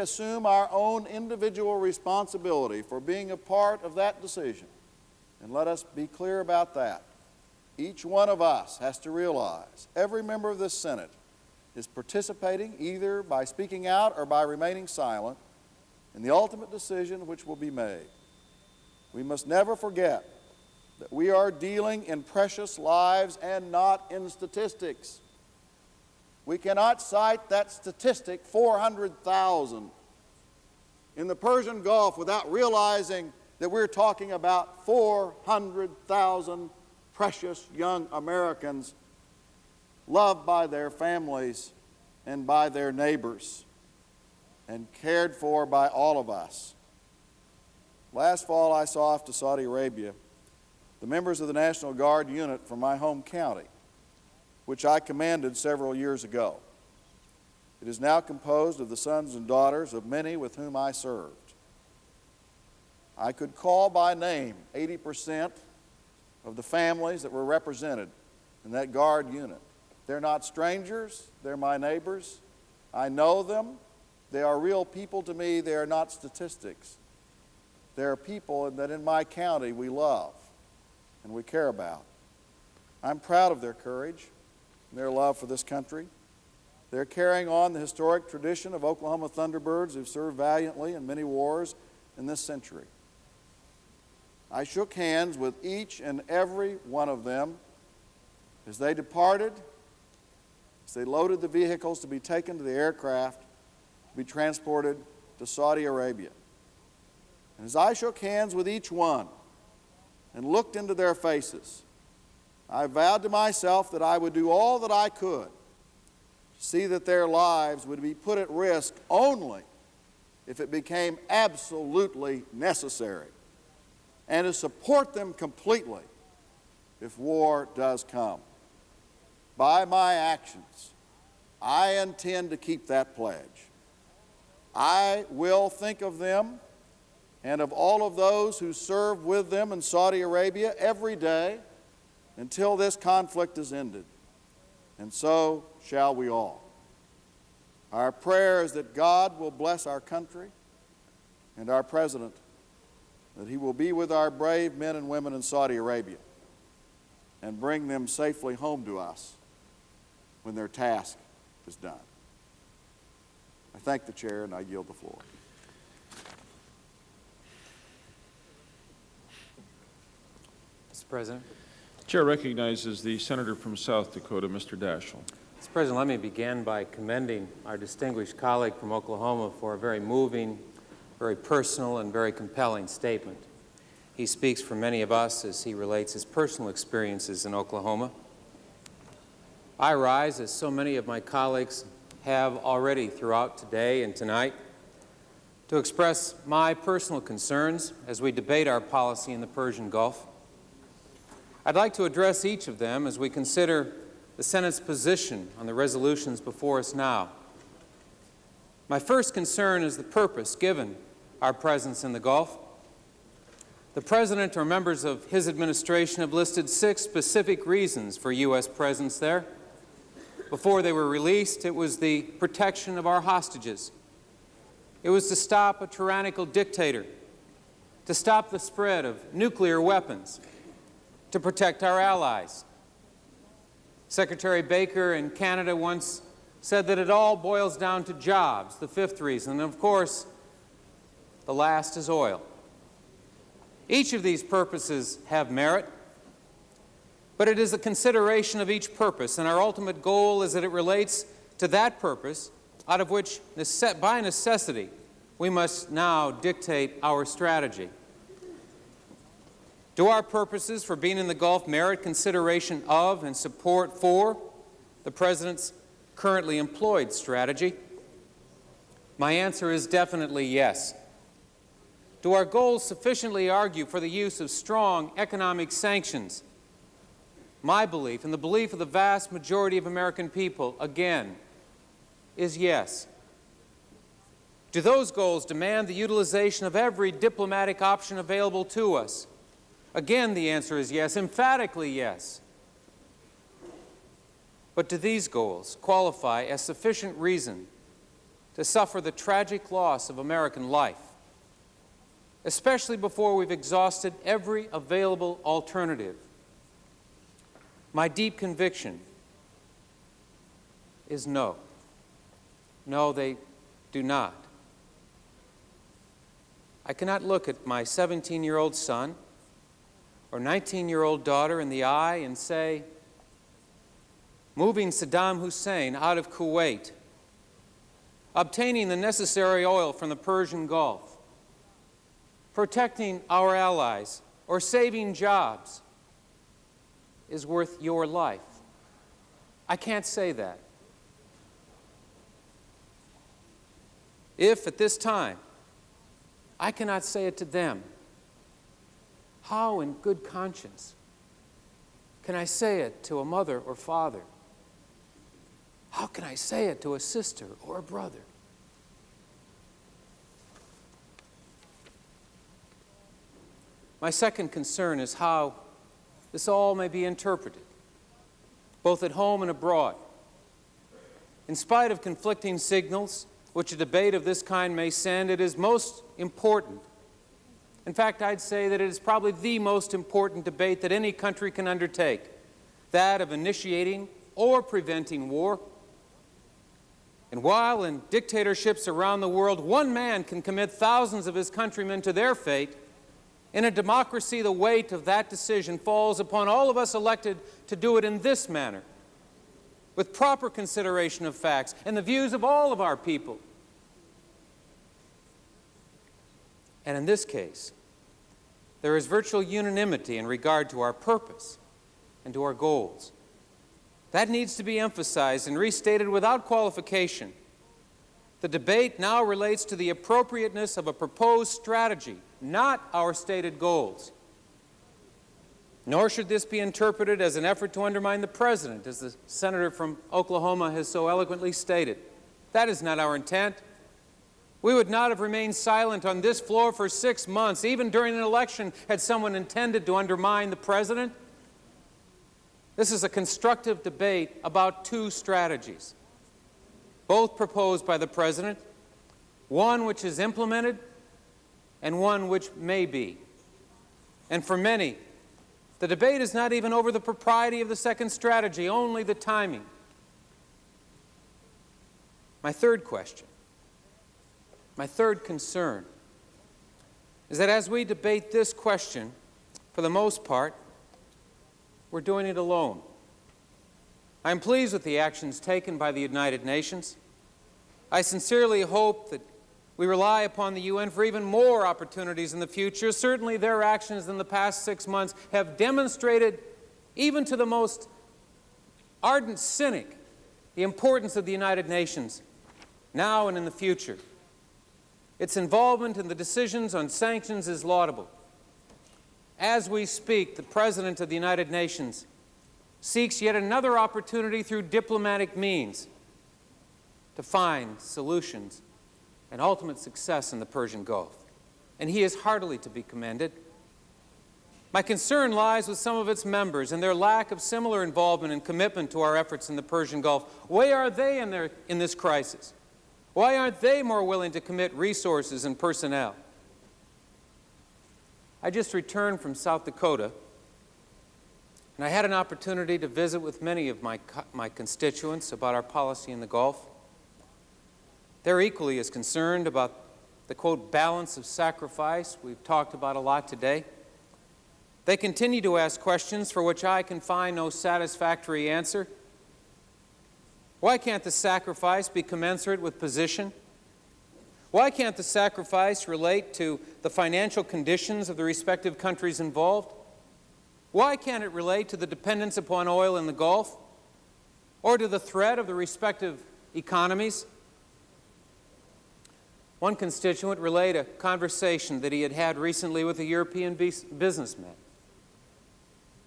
assume our own individual responsibility for being a part of that decision. And let us be clear about that. Each one of us has to realize every member of this Senate is participating either by speaking out or by remaining silent in the ultimate decision which will be made. We must never forget that we are dealing in precious lives and not in statistics. We cannot cite that statistic, 400,000 in the Persian Gulf, without realizing that we're talking about 400,000 precious young Americans loved by their families and by their neighbors and cared for by all of us. Last fall, I saw off to Saudi Arabia the members of the National Guard unit from my home county, which I commanded several years ago. It is now composed of the sons and daughters of many with whom I served. I could call by name 80% of the families that were represented in that Guard unit. They're not strangers, they're my neighbors. I know them. They are real people to me. They are not statistics. They are people that in my county we love and we care about. I'm proud of their courage and their love for this country. They're carrying on the historic tradition of Oklahoma Thunderbirds who've served valiantly in many wars in this century. I shook hands with each and every one of them as they departed, as they loaded the vehicles to be taken to the aircraft to be transported to Saudi Arabia. And as I shook hands with each one and looked into their faces, I vowed to myself that I would do all that I could to see that their lives would be put at risk only if it became absolutely necessary, and to support them completely if war does come. By my actions, I intend to keep that pledge. I will think of them and of all of those who serve with them in Saudi Arabia every day until this conflict is ended. And so shall we all. Our prayer is that God will bless our country and our president, that he will be with our brave men and women in Saudi Arabia and bring them safely home to us when their task is done. I thank the chair and I yield the floor. Mr. President. The chair recognizes the senator from South Dakota, Mr. Daschle. Mr. President, let me begin by commending our distinguished colleague from Oklahoma for a very moving, very personal, and very compelling statement. He speaks for many of us as he relates his personal experiences in Oklahoma. I rise, as so many of my colleagues have already throughout today and tonight, to express my personal concerns as we debate our policy in the Persian Gulf. I'd like to address each of them as we consider the Senate's position on the resolutions before us now. My first concern is the purpose given our presence in the Gulf. The President or members of his administration have listed 6 specific reasons for U.S. presence there. Before they were released, it was the protection of our hostages. It was to stop a tyrannical dictator, to stop the spread of nuclear weapons, to protect our allies. Secretary Baker in Canada once said that it all boils down to jobs, the 5th reason, and of course, the last is oil. Each of these purposes have merit, but it is a consideration of each purpose, and our ultimate goal is that it relates to that purpose out of which, by necessity, we must now dictate our strategy. Do our purposes for being in the Gulf merit consideration of and support for the President's currently employed strategy? My answer is definitely yes. Do our goals sufficiently argue for the use of strong economic sanctions? My belief, and the belief of the vast majority of American people, again, is yes. Do those goals demand the utilization of every diplomatic option available to us? Again, the answer is yes, emphatically yes. But do these goals qualify as sufficient reason to suffer the tragic loss of American life, especially before we've exhausted every available alternative. My deep conviction is no. No, they do not. I cannot look at my 17-year-old son or 19-year-old daughter in the eye and say, moving Saddam Hussein out of Kuwait, obtaining the necessary oil from the Persian Gulf, protecting our allies, or saving jobs is worth your life. I can't say that. If at this time I cannot say it to them, how in good conscience can I say it to a mother or father? How can I say it to a sister or a brother? My second concern is how this all may be interpreted, both at home and abroad. In spite of conflicting signals which a debate of this kind may send, it is most important. In fact, I'd say that it is probably the most important debate that any country can undertake, that of initiating or preventing war. And while in dictatorships around the world, one man can commit thousands of his countrymen to their fate, in a democracy, the weight of that decision falls upon all of us elected to do it in this manner, with proper consideration of facts and the views of all of our people. And in this case, there is virtual unanimity in regard to our purpose and to our goals. That needs to be emphasized and restated without qualification. The debate now relates to the appropriateness of a proposed strategy, not our stated goals. Nor should this be interpreted as an effort to undermine the President, as the senator from Oklahoma has so eloquently stated. That is not our intent. We would not have remained silent on this floor for 6 months, even during an election, had someone intended to undermine the President. This is a constructive debate about two strategies, both proposed by the President, one which is implemented and one which may be. And for many, the debate is not even over the propriety of the second strategy, only the timing. My third question, my third concern, is that as we debate this question, for the most part, we're doing it alone. I'm pleased with the actions taken by the United Nations. I sincerely hope that we rely upon the UN for even more opportunities in the future. Certainly their actions in the past 6 months have demonstrated, even to the most ardent cynic, the importance of the United Nations, now and in the future. Its involvement in the decisions on sanctions is laudable. As we speak, the President of the United Nations seeks yet another opportunity through diplomatic means to find solutions and ultimate success in the Persian Gulf. And he is heartily to be commended. My concern lies with some of its members and their lack of similar involvement and commitment to our efforts in the Persian Gulf. Where are they in this crisis? Why aren't they more willing to commit resources and personnel? I just returned from South Dakota, and I had an opportunity to visit with many of my constituents about our policy in the Gulf. They're equally as concerned about the, quote, balance of sacrifice we've talked about a lot today. They continue to ask questions for which I can find no satisfactory answer. Why can't the sacrifice be commensurate with position? Why can't the sacrifice relate to the financial conditions of the respective countries involved? Why can't it relate to the dependence upon oil in the Gulf or to the threat of the respective economies? One constituent relayed a conversation that he had had recently with a European businessman.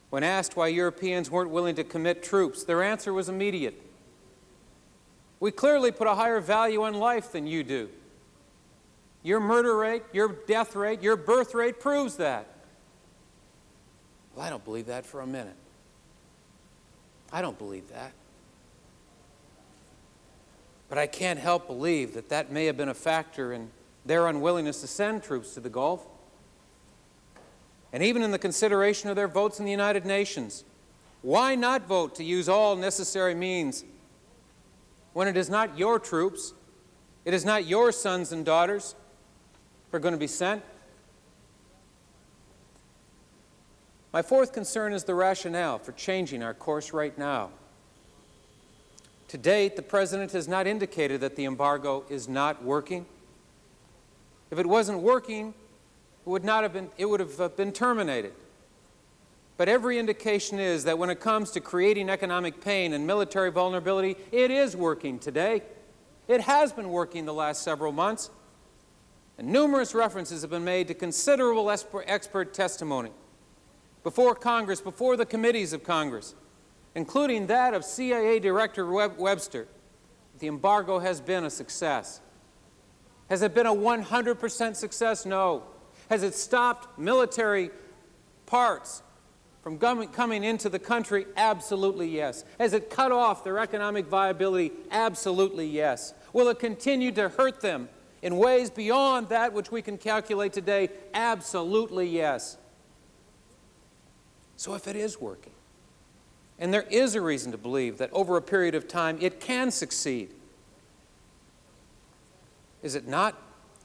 When asked why Europeans weren't willing to commit troops, their answer was immediate. We clearly put a higher value on life than you do. Your murder rate, your death rate, your birth rate proves that. Well, I don't believe that for a minute. I don't believe that. But I can't help believe that that may have been a factor in their unwillingness to send troops to the Gulf. And even in the consideration of their votes in the United Nations, why not vote to use all necessary means when it is not your troops, it is not your sons and daughters who are going to be sent? My fourth concern is the rationale for changing our course right now. To date, the President has not indicated that the embargo is not working. If it wasn't working, it would have been terminated. But every indication is that when it comes to creating economic pain and military vulnerability, it is working today. It has been working the last several months. And numerous references have been made to considerable expert testimony before Congress, before the committees of Congress, including that of CIA Director Webster. The embargo has been a success. Has it been a 100% success? No. Has it stopped military parts from coming into the country? Absolutely yes. Has it cut off their economic viability? Absolutely yes. Will it continue to hurt them in ways beyond that which we can calculate today? Absolutely yes. So if it is working, and there is a reason to believe that over a period of time it can succeed, is it not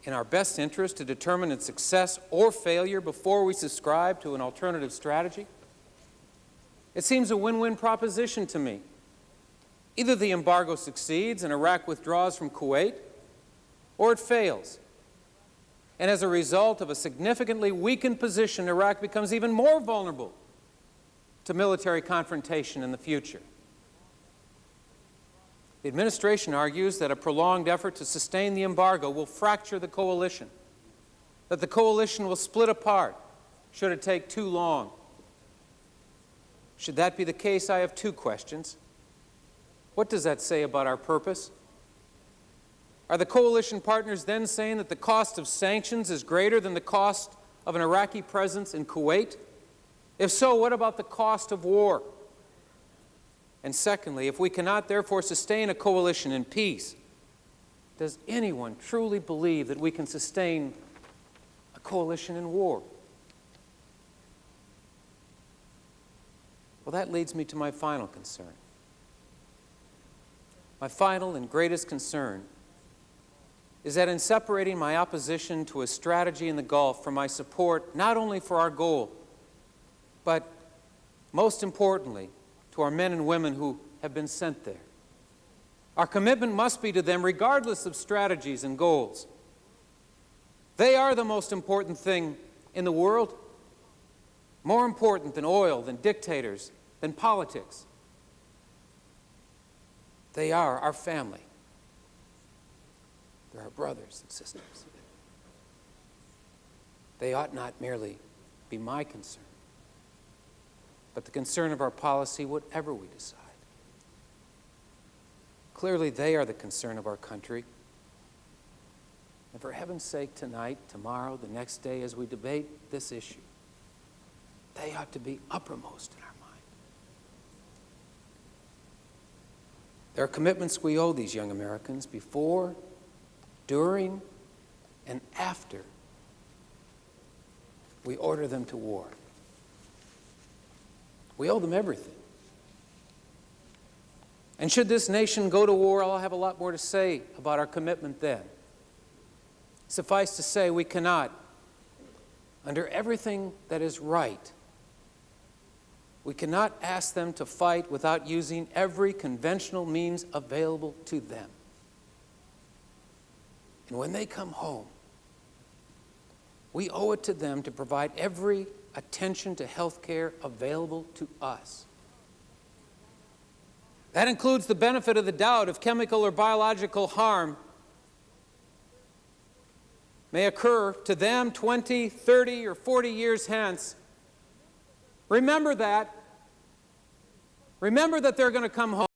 in our best interest to determine its success or failure before we subscribe to an alternative strategy? It seems a win-win proposition to me. Either the embargo succeeds and Iraq withdraws from Kuwait, or it fails. And as a result of a significantly weakened position, Iraq becomes even more vulnerable to military confrontation in the future. The administration argues that a prolonged effort to sustain the embargo will fracture the coalition, that the coalition will split apart should it take too long. Should that be the case, I have two questions. What does that say about our purpose? Are the coalition partners then saying that the cost of sanctions is greater than the cost of an Iraqi presence in Kuwait? If so, what about the cost of war? And secondly, if we cannot therefore sustain a coalition in peace, does anyone truly believe that we can sustain a coalition in war? Well, that leads me to my final concern. My final and greatest concern is that in separating my opposition to a strategy in the Gulf from my support not only for our goal, but most importantly, to our men and women who have been sent there. Our commitment must be to them regardless of strategies and goals. They are the most important thing in the world, more important than oil, than dictators, than politics. They are our family. They're our brothers and sisters. They ought not merely be my concern, but the concern of our policy, whatever we decide. Clearly, they are the concern of our country. And for heaven's sake, tonight, tomorrow, the next day, as we debate this issue, they ought to be uppermost in our mind. There are commitments we owe these young Americans before, during, and after we order them to war. We owe them everything. And should this nation go to war, I'll have a lot more to say about our commitment then. Suffice to say, we cannot, under everything that is right, we cannot ask them to fight without using every conventional means available to them. And when they come home, we owe it to them to provide every attention to health care available to us. That includes the benefit of the doubt if chemical or biological harm may occur to them 20, 30, or 40 years hence. Remember that. Remember that they're going to come home.